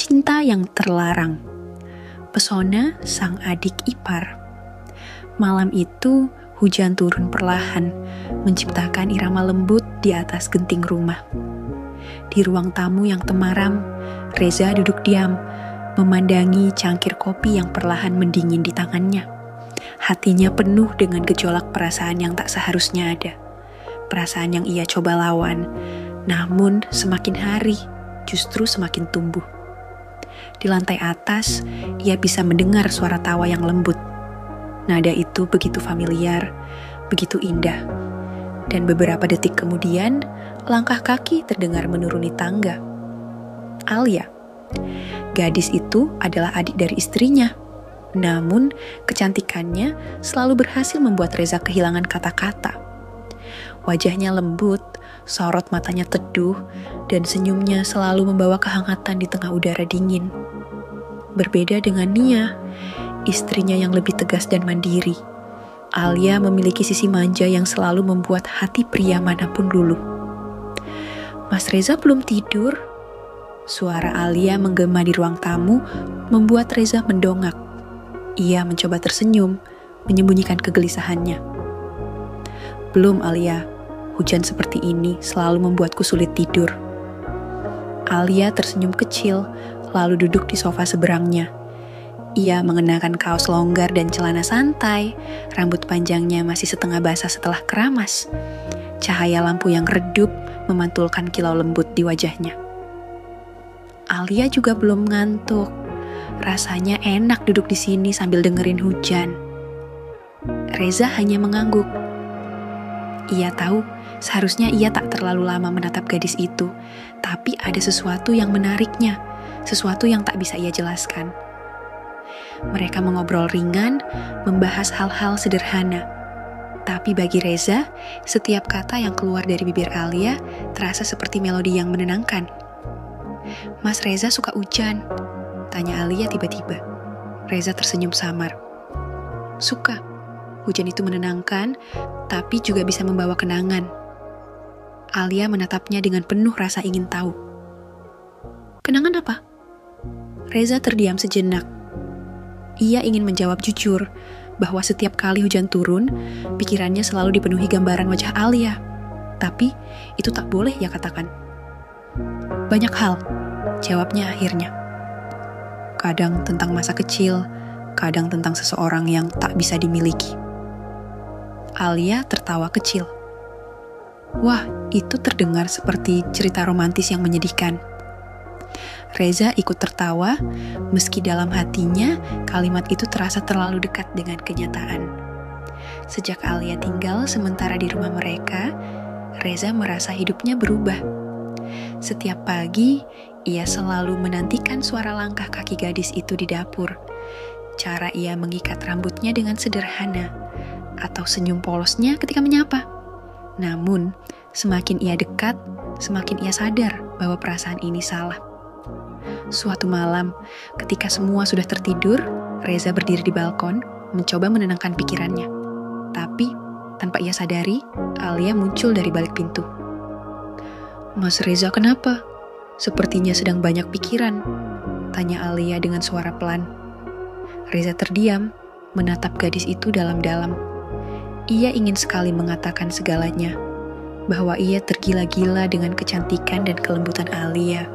Cinta yang terlarang. Pesona sang adik ipar. Malam itu hujan turun perlahan, menciptakan irama lembut di atas genting rumah. Di ruang tamu yang temaram, Reza duduk diam, memandangi cangkir kopi yang perlahan mendingin di tangannya. Hatinya penuh dengan gejolak perasaan yang tak seharusnya ada. Perasaan yang ia coba lawan, namun semakin hari justru semakin tumbuh. Di lantai atas, ia bisa mendengar suara tawa yang lembut. Nada itu begitu familiar, begitu indah. Dan beberapa detik kemudian, langkah kaki terdengar menuruni tangga. Alia. Gadis itu adalah adik dari istrinya. Namun, kecantikannya selalu berhasil membuat Reza kehilangan kata-kata. Wajahnya lembut, sorot matanya teduh, dan senyumnya selalu membawa kehangatan di tengah udara dingin. Berbeda dengan Nia, istrinya yang lebih tegas dan mandiri. Alia memiliki sisi manja yang selalu membuat hati pria manapun luluh. Mas Reza belum tidur. Suara Alia menggema di ruang tamu membuat Reza mendongak. Ia mencoba tersenyum, menyembunyikan kegelisahannya. Belum, Alia. Hujan seperti ini selalu membuatku sulit tidur. Alia tersenyum kecil, lalu duduk di sofa seberangnya. Ia mengenakan kaos longgar dan celana santai, rambut panjangnya masih setengah basah setelah keramas. Cahaya lampu yang redup memantulkan kilau lembut di wajahnya. Alia juga belum ngantuk. Rasanya enak duduk di sini sambil dengerin hujan. Reza hanya mengangguk. Ia tahu seharusnya ia tak terlalu lama menatap gadis itu, tapi ada sesuatu yang menariknya, sesuatu yang tak bisa ia jelaskan. Mereka mengobrol ringan, membahas hal-hal sederhana. Tapi bagi Reza, setiap kata yang keluar dari bibir Alia terasa seperti melodi yang menenangkan. Mas Reza suka hujan? Tanya Alia tiba-tiba. Reza tersenyum samar. Suka. Hujan itu menenangkan, tapi juga bisa membawa kenangan. Alia menatapnya dengan penuh rasa ingin tahu. Kenangan apa? Reza terdiam sejenak. Ia ingin menjawab jujur, bahwa setiap kali hujan turun, pikirannya selalu dipenuhi gambaran wajah Alia. Tapi, itu tak boleh ia katakan. Banyak hal, jawabnya akhirnya. Kadang tentang masa kecil, kadang tentang seseorang yang tak bisa dimiliki. Alia tertawa kecil. Wah, itu terdengar seperti cerita romantis yang menyedihkan. Reza ikut tertawa, meski dalam hatinya kalimat itu terasa terlalu dekat dengan kenyataan. Sejak Alia tinggal sementara di rumah mereka, Reza merasa hidupnya berubah. Setiap pagi, ia selalu menantikan suara langkah kaki gadis itu di dapur. Cara ia mengikat rambutnya dengan sederhana, atau senyum polosnya ketika menyapa. Namun, semakin ia dekat, semakin ia sadar bahwa perasaan ini salah. Suatu malam, ketika semua sudah tertidur, Reza berdiri di balkon, mencoba menenangkan pikirannya. Tapi, tanpa ia sadari, Alia muncul dari balik pintu. Mas Reza kenapa? Sepertinya sedang banyak pikiran, tanya Alia dengan suara pelan. Reza terdiam, menatap gadis itu dalam-dalam. Ia ingin sekali mengatakan segalanya, bahwa ia tergila-gila dengan kecantikan dan kelembutan Alia,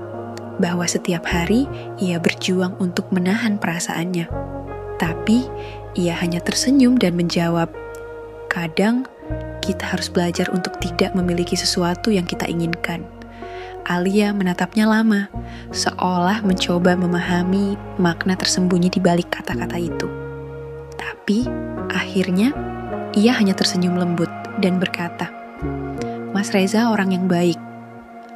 bahwa setiap hari ia berjuang untuk menahan perasaannya. Tapi, ia hanya tersenyum dan menjawab, kadang kita harus belajar untuk tidak memiliki sesuatu yang kita inginkan. Alia menatapnya lama, seolah mencoba memahami makna tersembunyi di balik kata-kata itu. Tapi, akhirnya, ia hanya tersenyum lembut dan berkata, Mas Reza orang yang baik.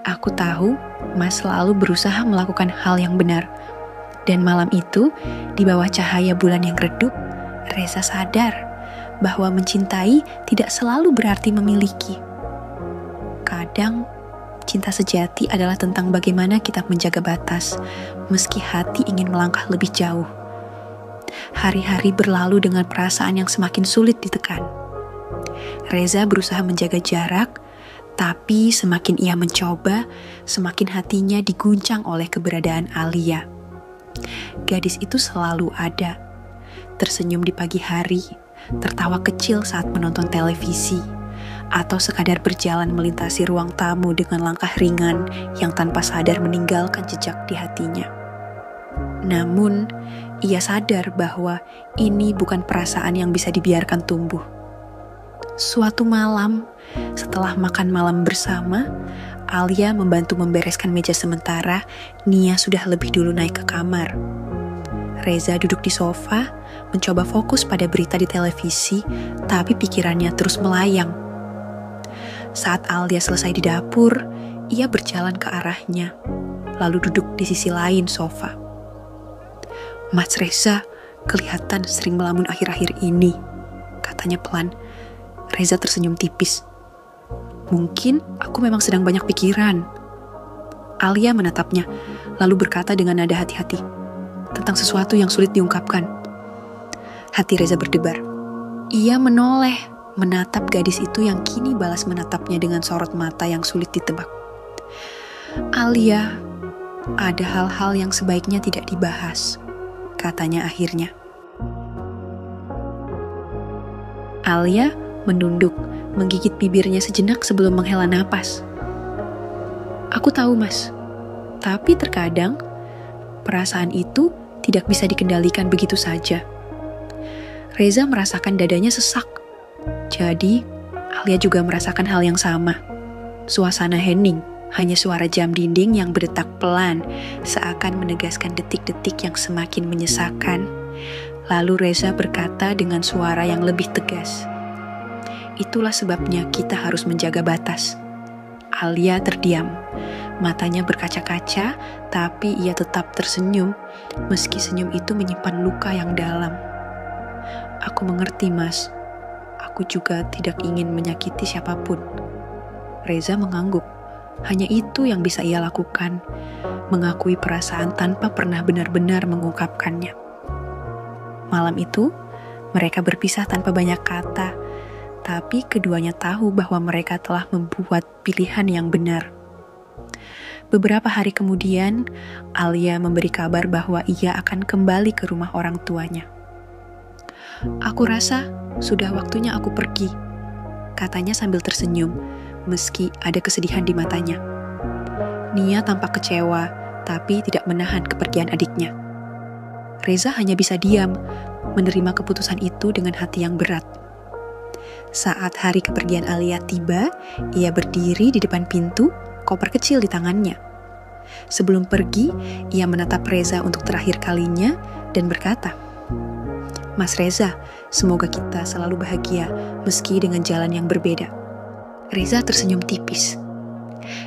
Aku tahu Mas selalu berusaha melakukan hal yang benar. Dan malam itu, di bawah cahaya bulan yang redup, Reza sadar bahwa mencintai tidak selalu berarti memiliki. Kadang, cinta sejati adalah tentang bagaimana kita menjaga batas, meski hati ingin melangkah lebih jauh. Hari-hari berlalu dengan perasaan yang semakin sulit ditekan. Reza berusaha menjaga jarak, tapi semakin ia mencoba, semakin hatinya diguncang oleh keberadaan Alia. gadis itu selalu ada. Tersenyum di pagi hari, tertawa kecil saat menonton televisi, atau sekadar berjalan melintasi ruang tamu dengan langkah ringan yang tanpa sadar meninggalkan jejak di hatinya. Namun, ia sadar bahwa ini bukan perasaan yang bisa dibiarkan tumbuh. Suatu malam, setelah makan malam bersama, Alia membantu membereskan meja sementara. Nia sudah lebih dulu naik ke kamar. Reza duduk di sofa, mencoba fokus pada berita di televisi, tapi pikirannya terus melayang. Saat Alia selesai di dapur, ia berjalan ke arahnya, lalu duduk di sisi lain sofa. "Mas Reza kelihatan sering melamun akhir-akhir ini," katanya pelan. Reza tersenyum tipis. "Mungkin aku memang sedang banyak pikiran." Alia menatapnya, lalu berkata dengan nada hati-hati, "Tentang sesuatu yang sulit diungkapkan." Hati Reza berdebar. Ia menoleh, menatap gadis itu yang kini balas menatapnya dengan sorot mata yang sulit ditebak. "Alia, ada hal-hal yang sebaiknya tidak dibahas," katanya akhirnya. Alia menunduk, menggigit bibirnya sejenak sebelum menghela napas. "Aku tahu, Mas. Tapi terkadang perasaan itu tidak bisa dikendalikan begitu saja." Reza merasakan dadanya sesak. Jadi, Alia juga merasakan hal yang sama. Suasana hening, hanya suara jam dinding yang berdetak pelan, seakan menegaskan detik-detik yang semakin menyesakan. Lalu Reza berkata dengan suara yang lebih tegas, "Itulah sebabnya kita harus menjaga batas." Alia terdiam. Matanya berkaca-kaca, tapi ia tetap tersenyum, meski senyum itu menyimpan luka yang dalam. "Aku mengerti, Mas. Aku juga tidak ingin menyakiti siapapun." Reza mengangguk. Hanya itu yang bisa ia lakukan, mengakui perasaan tanpa pernah benar-benar mengungkapkannya. Malam itu, mereka berpisah tanpa banyak kata, tapi keduanya tahu bahwa mereka telah membuat pilihan yang benar. Beberapa hari kemudian, Alia memberi kabar bahwa ia akan kembali ke rumah orang tuanya. "Aku rasa sudah waktunya aku pergi," katanya sambil tersenyum, meski ada kesedihan di matanya. Nia tampak kecewa, tapi tidak menahan kepergian adiknya. Reza hanya bisa diam, menerima keputusan itu dengan hati yang berat. Saat hari kepergian Alia tiba, ia berdiri di depan pintu, koper kecil di tangannya. Sebelum pergi, ia menatap Reza untuk terakhir kalinya dan berkata, "Mas Reza, semoga kita selalu bahagia meski dengan jalan yang berbeda." Reza tersenyum tipis.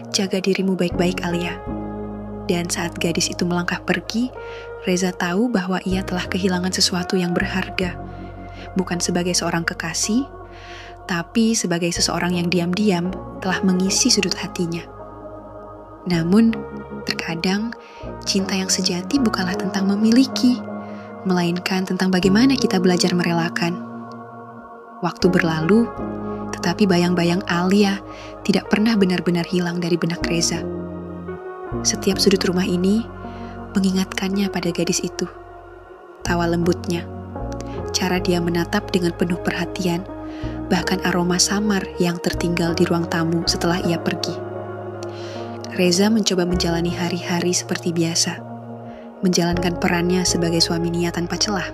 "Jaga dirimu baik-baik, Alia." Dan saat gadis itu melangkah pergi, Reza tahu bahwa ia telah kehilangan sesuatu yang berharga. Bukan sebagai seorang kekasih, tapi sebagai seseorang yang diam-diam telah mengisi sudut hatinya. Namun, terkadang cinta yang sejati bukanlah tentang memiliki, melainkan tentang bagaimana kita belajar merelakan. Waktu berlalu, tetapi bayang-bayang Alia tidak pernah benar-benar hilang dari benak Reza. Setiap sudut rumah ini mengingatkannya pada gadis itu. Tawa lembutnya, cara dia menatap dengan penuh perhatian, bahkan aroma samar yang tertinggal di ruang tamu setelah ia pergi. Reza mencoba menjalani hari-hari seperti biasa, menjalankan perannya sebagai suami Nia tanpa celah.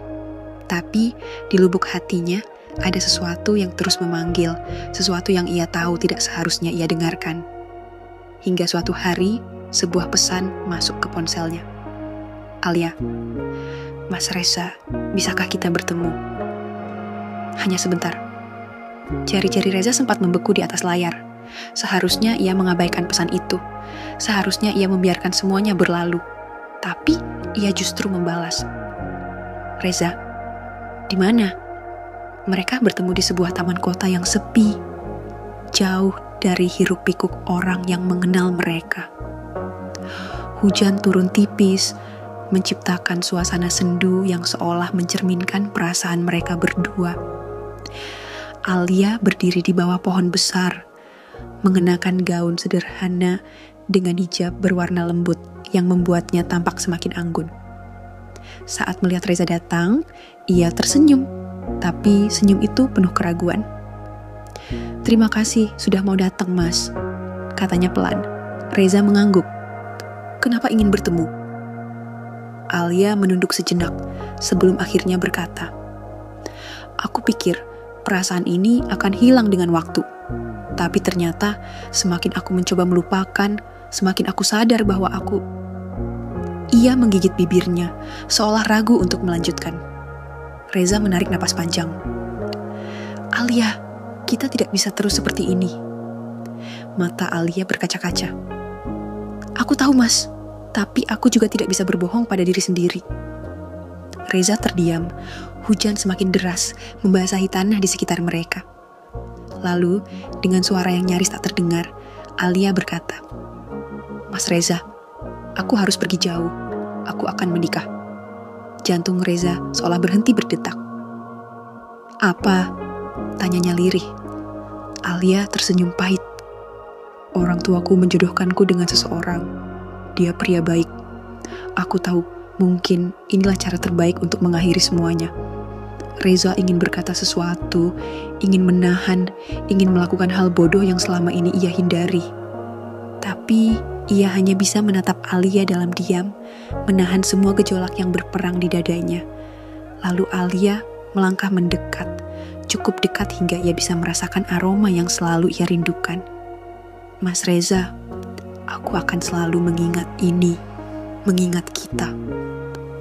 Tapi di lubuk hatinya ada sesuatu yang terus memanggil, sesuatu yang ia tahu tidak seharusnya ia dengarkan. Hingga suatu hari, sebuah pesan masuk ke ponselnya. "Alia, Mas Reza, bisakah kita bertemu?" Hanya sebentar. Jari-jari Reza sempat membeku di atas layar. Seharusnya ia mengabaikan pesan itu. Seharusnya ia membiarkan semuanya berlalu. Tapi ia justru membalas. "Reza, di mana?" Mereka bertemu di sebuah taman kota yang sepi, jauh dari hiruk-pikuk orang yang mengenal mereka. Hujan turun tipis, menciptakan suasana sendu yang seolah mencerminkan perasaan mereka berdua. Alia berdiri di bawah pohon besar, mengenakan gaun sederhana dengan hijab berwarna lembut yang membuatnya tampak semakin anggun. Saat melihat Reza datang, ia tersenyum, tapi senyum itu penuh keraguan. "Terima kasih sudah mau datang, Mas," katanya pelan. Reza mengangguk. "Kenapa ingin bertemu?" Alia menunduk sejenak sebelum akhirnya berkata, "Aku pikir perasaan ini akan hilang dengan waktu. Tapi ternyata semakin aku mencoba melupakan, semakin aku sadar bahwa aku..." Ia menggigit bibirnya, seolah ragu untuk melanjutkan. Reza menarik napas panjang. "Alia, kita tidak bisa terus seperti ini." Mata Alia berkaca-kaca. "Aku tahu, Mas, tapi aku juga tidak bisa berbohong pada diri sendiri." Reza terdiam, hujan semakin deras membasahi tanah di sekitar mereka. Lalu, dengan suara yang nyaris tak terdengar, Alia berkata, "Mas Reza, aku harus pergi jauh. Aku akan menikah." Jantung Reza seolah berhenti berdetak. "Apa?" tanyanya lirih. Alia tersenyum pahit. "Orang tuaku menjodohkanku dengan seseorang. Dia pria baik. Aku tahu mungkin inilah cara terbaik untuk mengakhiri semuanya." Reza ingin berkata sesuatu, ingin menahan, ingin melakukan hal bodoh yang selama ini ia hindari. Tapi ia hanya bisa menatap Alia dalam diam, menahan semua gejolak yang berperang di dadanya. Lalu Alia melangkah mendekat, cukup dekat hingga ia bisa merasakan aroma yang selalu ia rindukan. "Mas Reza, aku akan selalu mengingat ini, mengingat kita,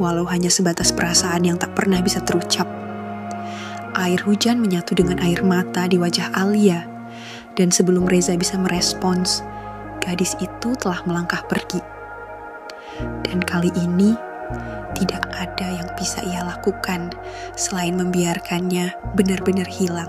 walau hanya sebatas perasaan yang tak pernah bisa terucap." Air hujan menyatu dengan air mata di wajah Alia, dan sebelum Reza bisa merespons, gadis itu telah melangkah pergi. Dan kali ini, tidak ada yang bisa ia lakukan selain membiarkannya benar-benar hilang.